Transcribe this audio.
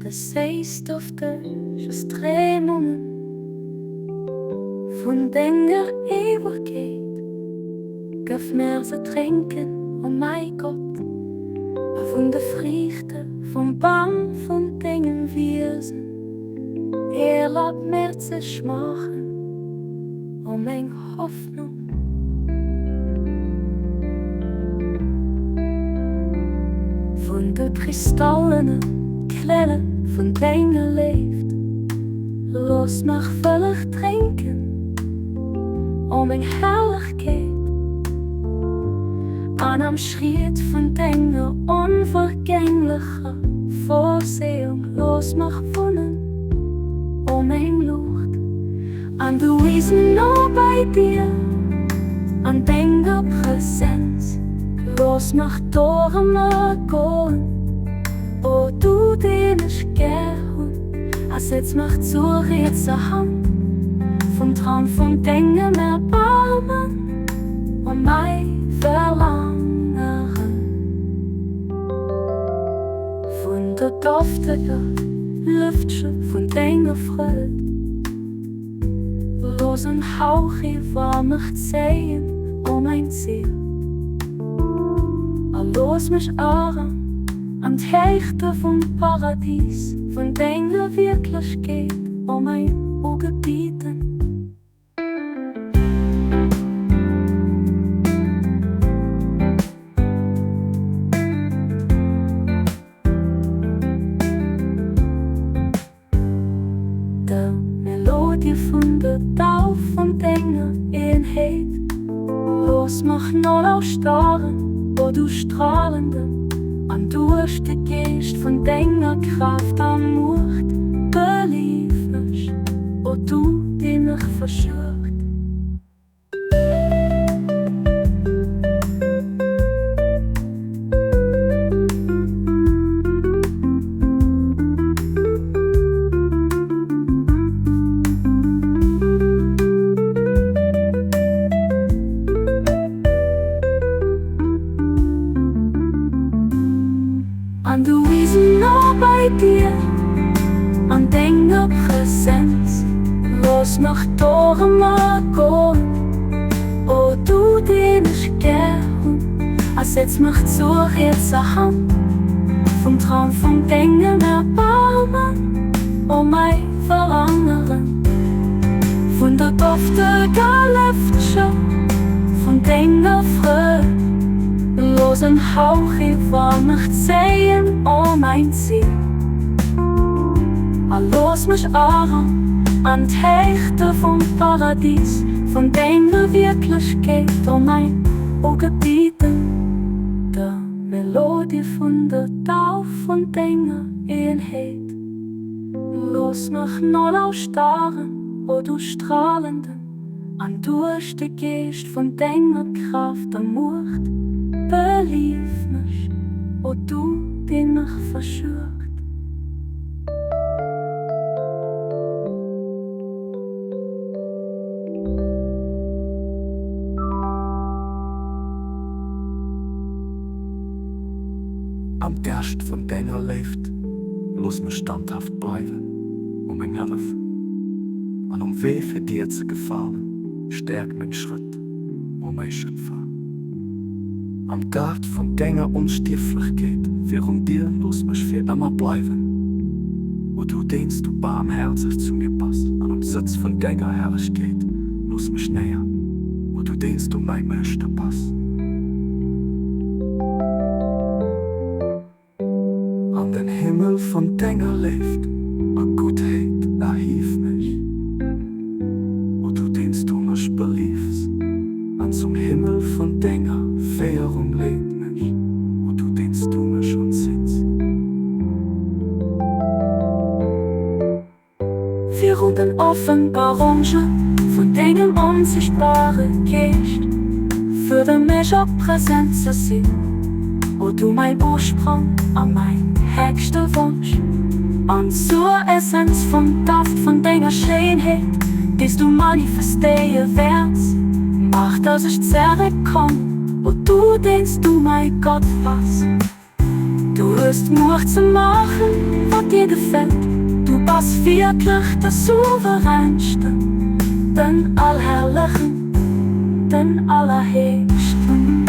de zeestofte stremingen von deiner Ewigkeit. Gib mir zu trinken, oh mein Gott, von der Früchte, vom Baum, von Dingen Wesen. Erlaubt mir zu schmachen, oh mein Hoffnung. Von der kristallenen Quelle von deiner leeft, los mich völlig trinken, oh mein Herrlichkeit. An am Schritt von deiner unvergänglichen Vorsehung, los mich wohnen, oh mein Lucht. An der Wiesen noch bei dir, an deiner Präsenz, los mich durch mir gehen, oh du, den ich gern, setz mich zur Hand, vom Traum von Dingen erbarmen, oh mein Verlangen. Von der duftigen Lüftchen von deiner Freude, los ein Hauch über mich ziehen, oh mein Ziel. Los mich an die Hechte vom Paradies, von deiner Wirklichkeit, oh mein Gebieten. Der Melodie von der Tau von deiner Einheit, los mich noch aufstarren, wo du strahlende, an durch den Geist von deiner Kraft an Macht belieferst, wo du dich mich verschürcht. An der Wiesen noch bei dir, an deiner Präsenz, los mich durch mir gehen, oh du, den ich gern, setz mich zur Hand, vom Traum von Dingen erbarmen, oh mein Verlangen. Von der duftigen Lüftchen, von deiner Freude, los ein Hauch über mich ziehen, oh mein Ziel. Los mich an die Hechte vom Paradies, von deiner Wirklichkeit, oh mein Gebieten. Der Melodie von der Tau von deiner Einheit, los mich noch aufstarren, oh du Strahlende, an durch den Geist von deiner Kraft an Macht. Belief mich, o du, den mich verschürcht. Am Gerst von deiner leeft, los mich standhaft bleiben, mein Hilf. Und weh für dir zu gefallen, stärk mein Schritt, mein Schöpfer. Am Gart von deiner Unstiftlichkeit, während dir los mich für immer bleiben. Wo du denkst, du barmherzig zu mir passt, an dem Sitz von deiner Herrlichkeit, los mich näher. Wo du denkst, du mein Meister passt. An den Himmel von deiner leeft, a Gutheit, da hilf mich. Wo du denkst, du mich beliefst, an zum Himmel von deiner Verehrung lebt mich, wo du denkst, du mich schon sitzt. Wir runden Offenbarungen von deinem unsichtbaren Geist, für den mich auch präsent zu sein, wo du mein Ursprung an mein höchster Wunsch, und zur Essenz vom Duft von deiner Schönheit, die du manifestieren wirst, mach, dass ich zurückkomm, wo du denkst, du mein Gott warst. Du hast Mut zu machen, was dir gefällt. Du bist wirklich der Souveränste, den Allherrlichen, den Allerhöchsten.